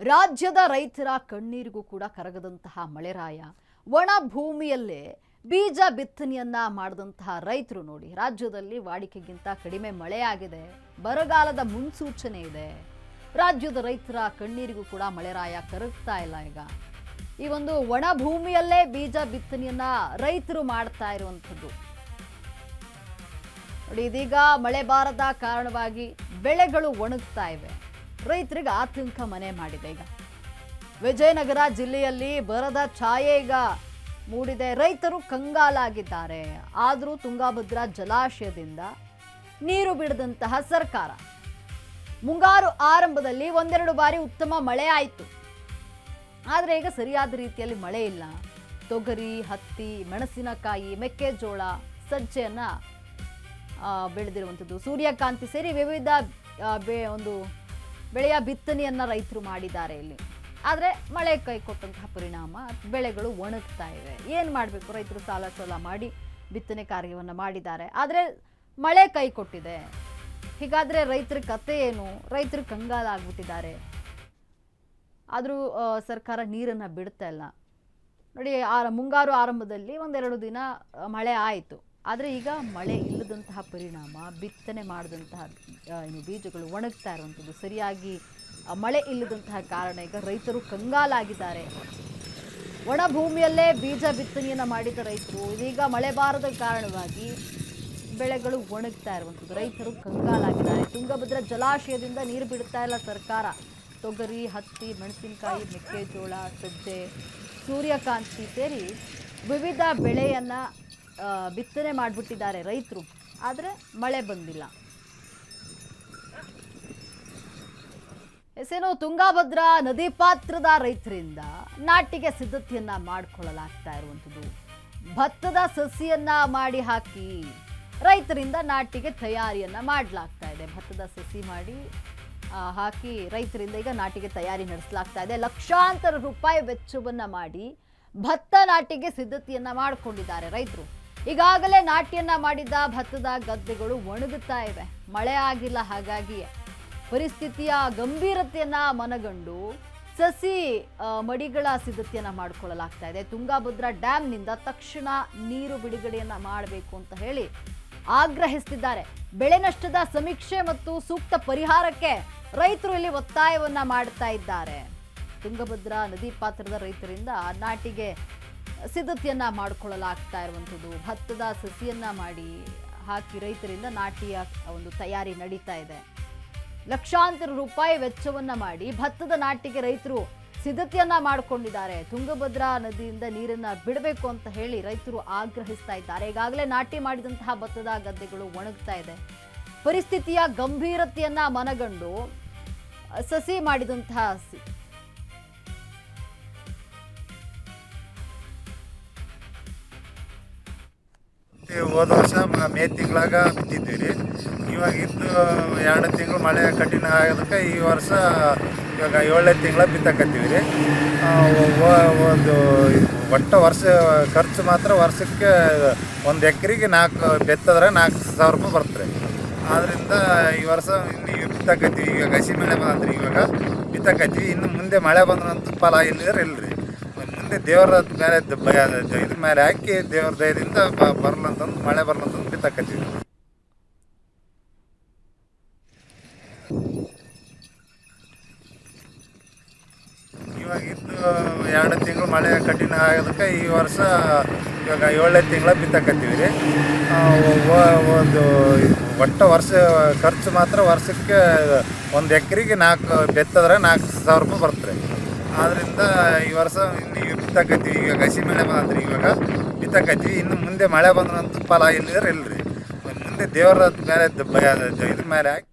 ರಾಜ್ಯದ ರೈತರ ಕಣ್ಣೀರಿಗೂ ಕೂಡ ಕರಗದಂತಹ ಮಳೆರಾಯ, ಒಣ ಭೂಮಿಯಲ್ಲೇ ಬೀಜ ಬಿತ್ತನೆಯನ್ನ ಮಾಡಿದಂತಹ ರೈತರು ನೋಡಿ, ರಾಜ್ಯದಲ್ಲಿ ವಾಡಿಕೆಗಿಂತ ಕಡಿಮೆ ಮಳೆಯಾಗಿದೆ, ಬರಗಾಲದ ಮುನ್ಸೂಚನೆ ಇದೆ. ರಾಜ್ಯದ ರೈತರ ಕಣ್ಣೀರಿಗೂ ಕೂಡ ಮಳೆರಾಯ ಕರಗ್ತಾ ಇಲ್ಲ. ಈಗ ಈ ಒಂದು ಒಣ ಭೂಮಿಯಲ್ಲೇ ಬೀಜ ಬಿತ್ತನೆಯನ್ನ ರೈತರು ಮಾಡ್ತಾ ಇರುವಂಥದ್ದು ನೋಡಿ. ಇದೀಗ ಮಳೆ ಬಾರದ ಕಾರಣವಾಗಿ ಬೆಳೆಗಳು ಒಣಗ್ತಾ ಇವೆ. ರೈತರಿಗೆ ಆತಂಕ ಮನೆ ಮಾಡಿದೆ. ಈಗ ವಿಜಯನಗರ ಜಿಲ್ಲೆಯಲ್ಲಿ ಬರದ ಛಾಯೆ ಈಗ ಮೂಡಿದೆ. ರೈತರು ಕಂಗಾಲಾಗಿದ್ದಾರೆ. ಆದರೂ ತುಂಗಾಭದ್ರಾ ಜಲಾಶಯದಿಂದ ನೀರು ಬಿಡದಂತಹ ಸರ್ಕಾರ, ಮುಂಗಾರು ಆರಂಭದಲ್ಲಿ ಒಂದೆರಡು ಬಾರಿ ಉತ್ತಮ ಮಳೆ ಆಯಿತು, ಆದರೆ ಈಗ ಸರಿಯಾದ ರೀತಿಯಲ್ಲಿ ಮಳೆ ಇಲ್ಲ. ತೊಗರಿ, ಹತ್ತಿ, ಮೆಣಸಿನಕಾಯಿ, ಮೆಕ್ಕೆಜೋಳ, ಸಜ್ಜೆಯನ್ನ ಬೆಳೆದಿರುವಂಥದ್ದು, ಸೂರ್ಯಕಾಂತಿ ಸೇರಿ ವಿವಿಧ ಒಂದು ಬೆಳೆಯ ಬಿತ್ತನೆಯನ್ನ ರೈತರು ಮಾಡಿದ್ದಾರೆ ಇಲ್ಲಿ. ಆದರೆ ಮಳೆ ಕೈ ಕೊಟ್ಟಂತಹ ಪರಿಣಾಮ ಬೆಳೆಗಳು ಒಣಗ್ತಾ ಇವೆ. ಏನು ಮಾಡಬೇಕು? ರೈತರು ಸಾಲ ಸೋಲ ಮಾಡಿ ಬಿತ್ತನೆ ಕಾರ್ಯವನ್ನು ಮಾಡಿದ್ದಾರೆ, ಆದರೆ ಮಳೆ ಕೈ ಕೊಟ್ಟಿದೆ. ಹೀಗಾದರೆ ರೈತರ ಕತೆ ಏನು? ರೈತರು ಕಂಗಾಲಾಗ್ಬಿಟ್ಟಿದ್ದಾರೆ. ಆದರೂ ಸರ್ಕಾರ ನೀರನ್ನು ಬಿಡ್ತಾ ಇಲ್ಲ ನೋಡಿ. ಮುಂಗಾರು ಆರಂಭದಲ್ಲಿ ಒಂದೆರಡು ದಿನ ಮಳೆ ಆಯಿತು, ಆದರೆ ಈಗ ಮಳೆ ಇಲ್ಲದಂತಹ ಪರಿಣಾಮ ಬಿತ್ತನೆ ಮಾಡಿದಂತಹ ಬೀಜಗಳು ಒಣಗ್ತಾ ಇರುವಂಥದ್ದು, ಸರಿಯಾಗಿ ಮಳೆ ಇಲ್ಲದಂತಹ ಕಾರಣ ಈಗ ರೈತರು ಕಂಗಾಲಾಗಿದ್ದಾರೆ. ಒಣ ಭೂಮಿಯಲ್ಲೇ ಬೀಜ ಬಿತ್ತನೆಯನ್ನು ಮಾಡಿದ ರೈತರು ಇದೀಗ ಮಳೆ ಬಾರದ ಕಾರಣವಾಗಿ ಬೆಳೆಗಳು ಒಣಗ್ತಾ ಇರುವಂಥದ್ದು, ರೈತರು ಕಂಗಾಲಾಗಿದ್ದಾರೆ. ತುಂಗಭದ್ರಾ ಜಲಾಶಯದಿಂದ ನೀರು ಬಿಡ್ತಾ ಇಲ್ಲ ಸರ್ಕಾರ. ತೊಗರಿ, ಹತ್ತಿ, ಮೆಣಸಿನಕಾಯಿ, ಮೆಕ್ಕೆಜೋಳ, ಸಜ್ಜೆ, ಸೂರ್ಯಕಾಂತಿ ಸೇರಿ ವಿವಿಧ ಬೆಳೆಯನ್ನು ಬಿತ್ತನೆ ಮಾಡಿಬಿಟ್ಟಿದ್ದಾರೆ ರೈತರು, ಆದರೆ ಮಳೆ ಬಂದಿಲ್ಲ. ಎಸೇನೋ ತುಂಗಾಭದ್ರಾ ನದಿ ಪಾತ್ರದ ರೈತರಿಂದ ನಾಟಿಗೆ ಸಿದ್ಧತೆಯನ್ನ ಮಾಡಿಕೊಳ್ಳಲಾಗ್ತಾ ಇರುವಂಥದ್ದು. ಭತ್ತದ ಸಸಿಯನ್ನ ಮಾಡಿ ಹಾಕಿ ರೈತರಿಂದ ನಾಟಿಗೆ ತಯಾರಿಯನ್ನ ಮಾಡಲಾಗ್ತಾ ಇದೆ. ಭತ್ತದ ಸಸಿ ಮಾಡಿ ಹಾಕಿ ರೈತರಿಂದ ಈಗ ನಾಟಿಗೆ ತಯಾರಿ ನಡೆಸಲಾಗ್ತಾ ಇದೆ. ಲಕ್ಷಾಂತರ ರೂಪಾಯಿ ವೆಚ್ಚವನ್ನ ಮಾಡಿ ಭತ್ತ ನಾಟಿಗೆ ಸಿದ್ಧತೆಯನ್ನ ಮಾಡಿಕೊಂಡಿದ್ದಾರೆ ರೈತರು. ಈಗಾಗಲೇ ನಾಟಿಯನ್ನ ಮಾಡಿದ್ದ ಭತ್ತದ ಗದ್ದೆಗಳು ಒಣಗುತ್ತಾ ಇವೆ, ಮಳೆ ಆಗಿಲ್ಲ. ಹಾಗಾಗಿ ಪರಿಸ್ಥಿತಿಯ ಗಂಭೀರತೆಯನ್ನ ಮನಗಂಡು ಸಸಿ ಮಡಿಗಳ ಸಿದ್ಧತೆಯನ್ನ ಮಾಡಿಕೊಳ್ಳಲಾಗ್ತಾ ಇದೆ. ತುಂಗಾಭದ್ರಾ ಡ್ಯಾಂನಿಂದ ತಕ್ಷಣ ನೀರು ಬಿಡುಗಡೆಯನ್ನ ಮಾಡಬೇಕು ಅಂತ ಹೇಳಿ ಆಗ್ರಹಿಸುತ್ತಿದ್ದಾರೆ. ಬೆಳೆ ನಷ್ಟದ ಸಮೀಕ್ಷೆ ಮತ್ತು ಸೂಕ್ತ ಪರಿಹಾರಕ್ಕೆ ರೈತರು ಇಲ್ಲಿ ಒತ್ತಾಯವನ್ನ ಮಾಡ್ತಾ ಇದ್ದಾರೆ. ತುಂಗಭದ್ರಾ ನದಿ ಪಾತ್ರದ ರೈತರಿಂದ ನಾಟಿಗೆ ಸಿದ್ಧತೆಯನ್ನ ಮಾಡಿಕೊಳ್ಳಲಾಗ್ತಾ ಇರುವಂಥದ್ದು. ಭತ್ತದ ಸಸಿಯನ್ನ ಮಾಡಿ ಹಾಕಿ ರೈತರಿಂದ ನಾಟಿಯ ಒಂದು ತಯಾರಿ ನಡೀತಾ ಇದೆ. ಲಕ್ಷಾಂತರ ರೂಪಾಯಿ ವೆಚ್ಚವನ್ನ ಮಾಡಿ ಭತ್ತದ ನಾಟಿಗೆ ರೈತರು ಸಿದ್ಧತೆಯನ್ನ ಮಾಡಿಕೊಂಡಿದ್ದಾರೆ. ತುಂಗಭದ್ರಾ ನದಿಯಿಂದ ನೀರನ್ನ ಬಿಡಬೇಕು ಅಂತ ಹೇಳಿ ರೈತರು ಆಗ್ರಹಿಸ್ತಾ ಇದ್ದಾರೆ. ಈಗಾಗಲೇ ನಾಟಿ ಮಾಡಿದಂತಹ ಭತ್ತದ ಗದ್ದೆಗಳು ಒಣಗ್ತಾ ಇದೆ. ಪರಿಸ್ಥಿತಿಯ ಗಂಭೀರತೆಯನ್ನ ಮನಗಂಡು ಸಸಿ ಮಾಡಿದಂತಹ ಹೋದ ವರ್ಷ ಮೇ ತಿಂಗಳಾಗ ಬಿತ್ತಿದ್ವಿ ರೀ. ಇವಾಗ ಇದ್ದು 2 ತಿಂಗಳು ಮಳೆ ಕಠಿಣ ಆಗೋದಕ್ಕೆ ಈ ವರ್ಷ ಇವಾಗ 7ನೇ ತಿಂಗಳ ಬಿತ್ತಕತ್ತೀವಿ ರೀ. ಒಂದು ಒಟ್ಟು ವರ್ಷ ಖರ್ಚು ಮಾತ್ರ ವರ್ಷಕ್ಕೆ 1 ಎಕರೆಗೆ 4 ಬೆತ್ತದ್ರೆ 4,000 ರೂಪಾಯಿ ಬರ್ತದೆ. ಆದ್ದರಿಂದ ಈ ವರ್ಷ ಈಗ ಬಿತ್ತಕತ್ತೀವಿ. ಈಗ ಹಸಿ ಮಳೆ ಬಂದ್ರಿ, ಇವಾಗ ಬಿತ್ತಕತ್ತೀವಿ. ಇನ್ನು ಮುಂದೆ ಮಳೆ ಬಂದ್ರಂತೂ ಫಲ ಇಲ್ಲದ್ರೆ ಇಲ್ಲರಿ. ಮುಂದೆ ದೇವರ ಮೇಲೆ ಇದ್ರ ಮೇಲೆ ಹಾಕಿ ದೇವ್ರ ದಯದಿಂದ ಬರ್ಲಂತಂದು ಮಳೆ ಬರ್ಲಂತಂದು ಬಿತ್ತಕತ್ತೀವಿ. ಇವಾಗ ಇದ್ದು 2 ತಿಂಗಳು ಮಳೆ ಕಠಿಣ ಆಗೋದಕ್ಕೆ ಈ ವರ್ಷ ಇವಾಗ 7ನೇ ತಿಂಗಳ ಬಿತ್ತಕತ್ತೀವಿ ರೀ. ಒಂದು ಒಟ್ಟು ವರ್ಷ ಖರ್ಚು ಮಾತ್ರ ವರ್ಷಕ್ಕೆ 1 ಎಕರೆಗೆ 4 ಬೆತ್ತದ್ರೆ 4,000 ರೂಪಾಯಿ ಬರ್ತದೆ. ಆದ್ದರಿಂದ ಈ ವರ್ಷ ಈಗ ಬಿತ್ತಕತ್ತೀವಿ. ಈಗ ಹಸಿ ಮಳೆ ಬಂದ್ರಿ, ಇವಾಗ ಬಿತ್ತಕತ್ತೀವಿ. ಇನ್ನು ಮುಂದೆ ಮಳೆ ಬಂದ್ರಂತೂ ಫಲ ಇಲ್ಲದ್ರೆ ಇಲ್ಲರಿ. ಮುಂದೆ ದೇವರ ಮೇಲೆ ಇದ್ರ ಮೇಲೆ ಹಾಕಿ